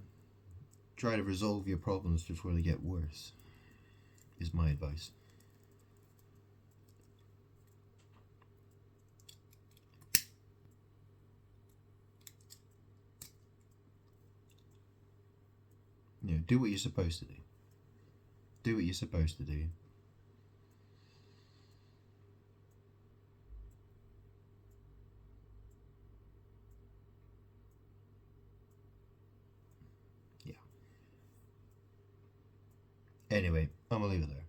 try to resolve your problems before they get worse. Is my advice. Do what you're supposed to do. Do what you're supposed to do. Yeah. Anyway, I'm gonna leave it there.